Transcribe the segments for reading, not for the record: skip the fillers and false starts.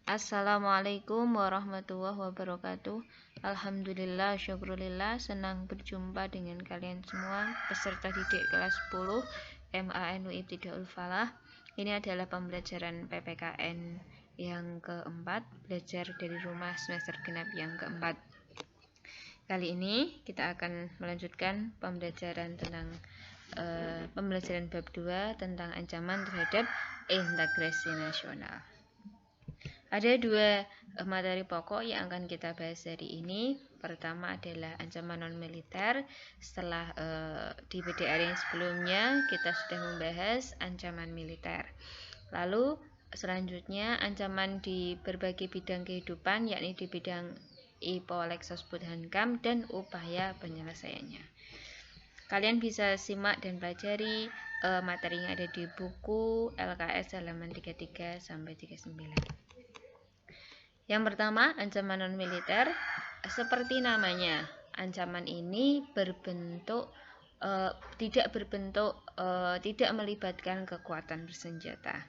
Assalamualaikum warahmatullahi wabarakatuh. Alhamdulillah, syukurillah, senang berjumpa dengan kalian semua peserta didik kelas 10 MANU Ibtidaul Falah. Ini adalah pembelajaran PPKN yang keempat, belajar dari rumah semester genap yang keempat. Kali ini kita akan melanjutkan pembelajaran tentang pembelajaran bab 2 tentang ancaman terhadap integrasi nasional. Ada dua materi pokok yang akan kita bahas hari ini. Pertama adalah ancaman non-militer. Setelah di PDR yang sebelumnya kita sudah membahas ancaman militer. Lalu selanjutnya ancaman di berbagai bidang kehidupan, yakni di bidang IPO, Lexosbud, Hankam, dan upaya penyelesaiannya. Kalian bisa simak dan pelajari materi yang ada di buku LKS halaman 33 sampai 39. Yang pertama, ancaman non-militer. Seperti namanya, ancaman ini tidak melibatkan kekuatan bersenjata.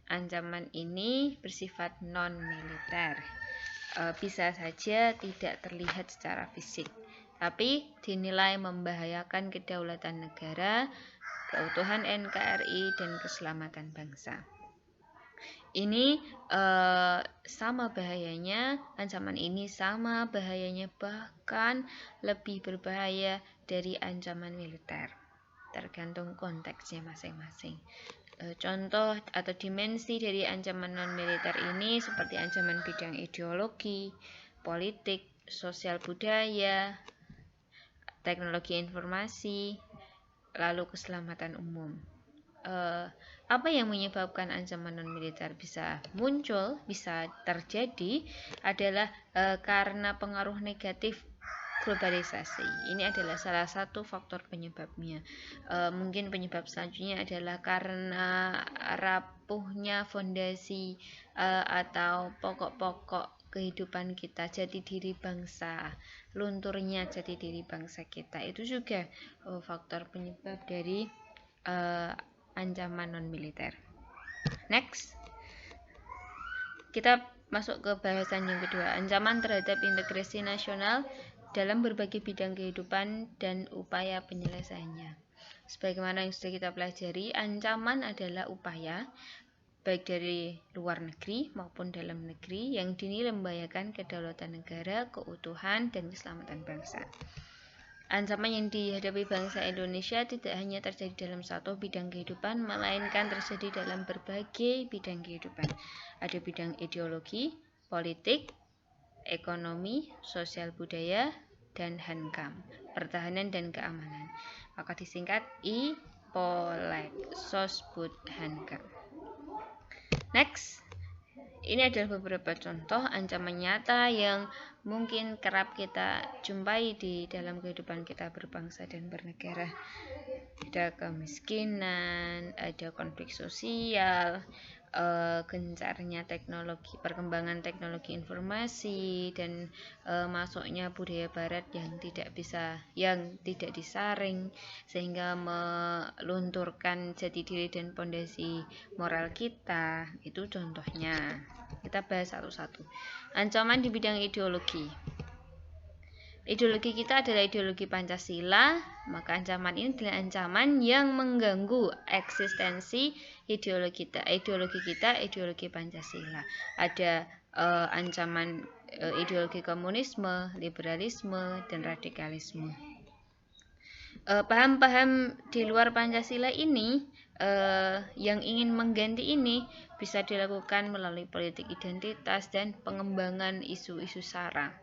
Ancaman ini bersifat non-militer. Bisa saja tidak terlihat secara fisik, tapi dinilai membahayakan kedaulatan negara, keutuhan NKRI, dan keselamatan bangsa. Ini sama bahayanya, ancaman ini sama bahayanya, bahkan lebih berbahaya dari ancaman militer, tergantung konteksnya masing-masing. Contoh atau dimensi dari ancaman non-militer ini seperti ancaman bidang ideologi, politik, sosial budaya, teknologi informasi, lalu keselamatan umum. Apa yang menyebabkan ancaman non-militer bisa muncul, bisa terjadi adalah karena pengaruh negatif globalisasi. Ini adalah salah satu faktor penyebabnya. Mungkin penyebab selanjutnya adalah karena rapuhnya fondasi atau pokok-pokok kehidupan kita, jati diri bangsa, lunturnya jati diri bangsa kita. Itu juga faktor penyebab dari ancaman non-militer. Next, kita masuk ke bahasan yang kedua, ancaman terhadap integrasi nasional dalam berbagai bidang kehidupan dan upaya penyelesaiannya. Sebagaimana yang sudah kita pelajari, ancaman adalah upaya baik dari luar negeri maupun dalam negeri yang dinilai membahayakan kedaulatan negara, keutuhan, dan keselamatan bangsa. Ancaman yang dihadapi bangsa Indonesia tidak hanya terjadi dalam satu bidang kehidupan, melainkan terjadi dalam berbagai bidang kehidupan. Ada bidang ideologi, politik, ekonomi, sosial budaya, dan Hankam, pertahanan dan keamanan. Maka disingkat IPO, Lexosbud, Hankam. Next. Ini adalah beberapa contoh ancaman nyata yang mungkin kerap kita jumpai di dalam kehidupan kita berbangsa dan bernegara. Ada kemiskinan, ada konflik sosial, gencarnya teknologi, perkembangan teknologi informasi, dan masuknya budaya barat yang tidak disaring sehingga melunturkan jati diri dan pondasi moral kita. Itu contohnya. Kita bahas satu-satu. Ancaman di bidang ideologi. Ideologi kita adalah ideologi Pancasila, maka ancaman ini adalah ancaman yang mengganggu eksistensi ideologi kita, ideologi Pancasila. Ada ancaman ideologi komunisme, liberalisme, dan radikalisme. Paham-paham di luar Pancasila ini yang ingin mengganti ini bisa dilakukan melalui politik identitas dan pengembangan isu-isu sara.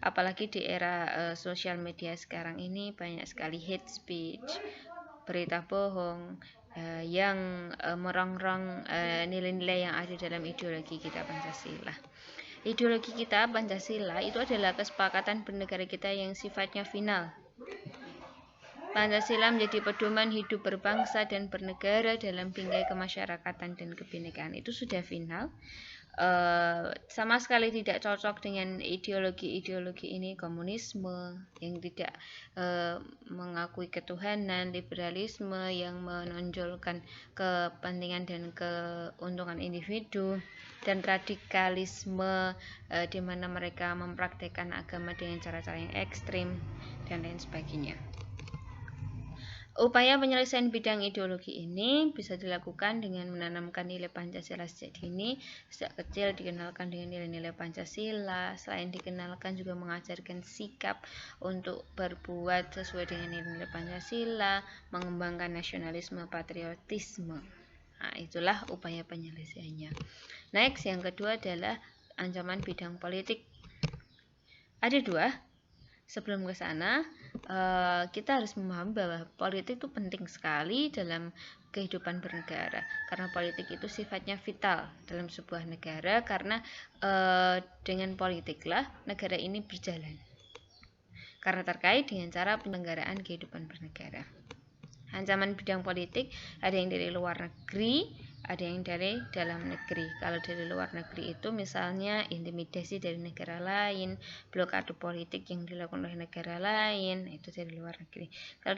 Apalagi di era sosial media sekarang ini banyak sekali hate speech, berita bohong yang merongrong nilai-nilai yang ada dalam ideologi kita Pancasila. Ideologi kita Pancasila itu adalah kesepakatan bernegara kita yang sifatnya final. Pancasila menjadi pedoman hidup berbangsa dan bernegara dalam bingkai kemasyarakatan dan kebinekaan. Itu sudah final. sama sekali tidak cocok dengan ideologi-ideologi ini, komunisme yang tidak mengakui ketuhanan, liberalisme yang menonjolkan kepentingan dan keuntungan individu, dan radikalisme di mana mereka mempraktikkan agama dengan cara-cara yang ekstrim dan lain sebagainya. Upaya penyelesaian bidang ideologi ini bisa dilakukan dengan menanamkan nilai Pancasila sejak dini. Sejak kecil dikenalkan dengan nilai-nilai Pancasila. Selain dikenalkan juga mengajarkan sikap untuk berbuat sesuai dengan nilai-nilai Pancasila, mengembangkan nasionalisme, patriotisme. Nah, itulah upaya penyelesaiannya. Next, yang kedua adalah ancaman bidang politik. Ada dua. Sebelum ke sana, kita harus memahami bahwa politik itu penting sekali dalam kehidupan bernegara, karena politik itu sifatnya vital dalam sebuah negara, karena dengan politiklah negara ini berjalan, karena terkait dengan cara penyelenggaraan kehidupan bernegara. Ancaman bidang politik ada yang dari luar negeri, ada yang dari dalam negeri. Kalau dari luar negeri itu misalnya intimidasi dari negara lain, blokade politik yang dilakukan oleh negara lain, itu dari luar negeri. Kalau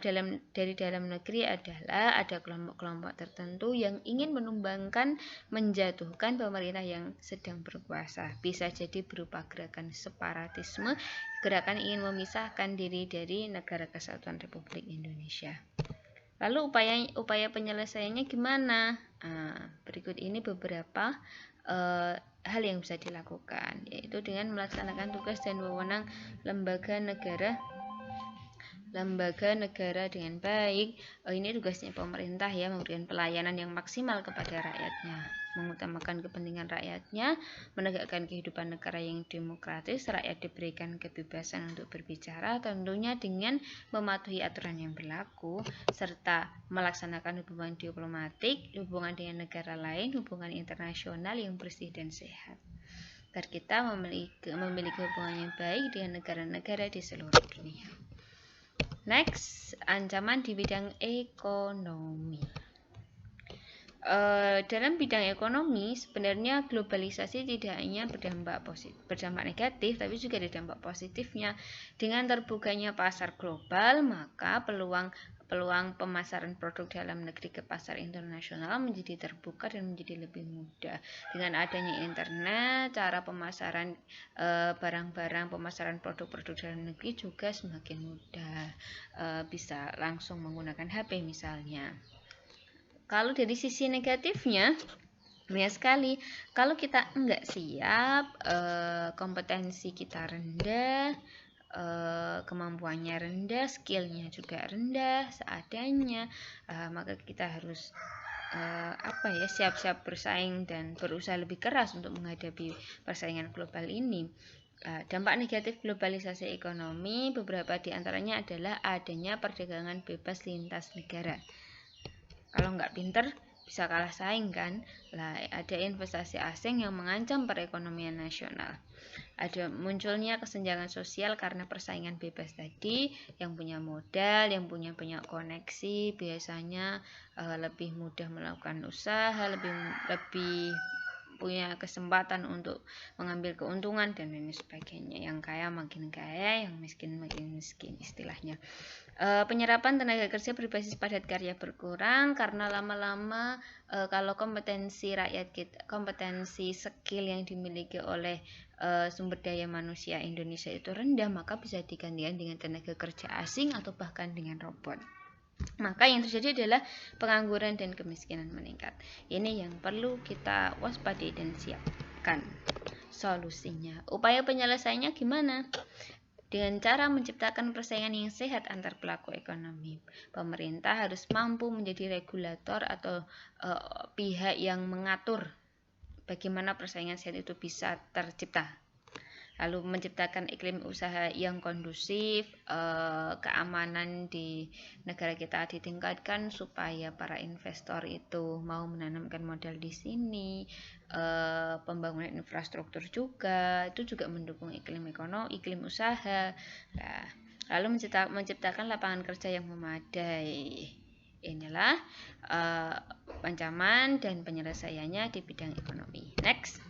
dari dalam negeri adalah ada kelompok-kelompok tertentu yang ingin menumbangkan, menjatuhkan pemerintah yang sedang berkuasa. Bisa jadi berupa gerakan separatisme, gerakan ingin memisahkan diri dari Negara Kesatuan Republik Indonesia. Lalu upaya penyelesaiannya gimana? Berikut ini beberapa hal yang bisa dilakukan, yaitu dengan melaksanakan tugas dan wewenang lembaga negara dengan baik. Ini tugasnya pemerintah ya, memberikan pelayanan yang maksimal kepada rakyatnya, mengutamakan kepentingan rakyatnya, menegakkan kehidupan negara yang demokratis, rakyat diberikan kebebasan untuk berbicara, tentunya dengan mematuhi aturan yang berlaku, serta melaksanakan hubungan diplomatik, hubungan dengan negara lain, hubungan internasional yang bersih dan sehat, agar kita memiliki hubungan yang baik dengan negara-negara di seluruh dunia. Next, ancaman di bidang ekonomi. Dalam bidang ekonomi, sebenarnya globalisasi tidak hanya berdampak negatif, tapi juga ada dampak positifnya. Dengan terbukanya pasar global, maka peluang pemasaran produk dalam negeri ke pasar internasional menjadi terbuka dan menjadi lebih mudah. Dengan adanya internet, cara pemasaran barang-barang, pemasaran produk-produk dalam negeri juga semakin mudah. Bisa langsung menggunakan HP misalnya. Kalau dari sisi negatifnya, banyak sekali. Kalau kita enggak siap, kompetensi kita rendah, kemampuannya rendah, skillnya juga rendah, seadanya, maka kita harus siap-siap bersaing dan berusaha lebih keras untuk menghadapi persaingan global ini. Dampak negatif globalisasi ekonomi, beberapa di antaranya adalah adanya perdagangan bebas lintas negara. Kalau nggak pinter bisa kalah saing kan. Ada investasi asing yang mengancam perekonomian nasional. Ada munculnya kesenjangan sosial karena persaingan bebas tadi. Yang punya modal, yang punya banyak koneksi biasanya lebih mudah melakukan usaha, lebih punya kesempatan untuk mengambil keuntungan dan lain sebagainya. Yang kaya makin kaya, yang miskin makin miskin istilahnya. Penyerapan tenaga kerja berbasis padat karya berkurang karena lama-lama kalau kompetensi skill yang dimiliki oleh sumber daya manusia Indonesia itu rendah, maka bisa digantikan dengan tenaga kerja asing atau bahkan dengan robot. Maka yang terjadi adalah pengangguran dan kemiskinan meningkat. Ini yang perlu kita waspadai dan siapkan solusinya. Upaya penyelesaiannya gimana? Dengan cara menciptakan persaingan yang sehat antar pelaku ekonomi. Pemerintah harus mampu menjadi regulator atau pihak yang mengatur bagaimana persaingan sehat itu bisa tercipta. Lalu menciptakan iklim usaha yang kondusif, keamanan di negara kita ditingkatkan supaya para investor itu mau menanamkan modal di sini, pembangunan infrastruktur juga, itu juga mendukung iklim ekonomi, iklim usaha. Nah, lalu menciptakan lapangan kerja yang memadai. Inilah ancaman dan penyelesaiannya di bidang ekonomi. Next.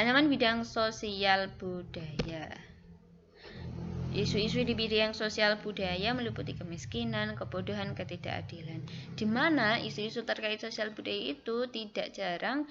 Ancaman bidang sosial budaya. Isu-isu di bidang sosial budaya meliputi kemiskinan, kebodohan, ketidakadilan. Di mana isu-isu terkait sosial budaya itu tidak jarang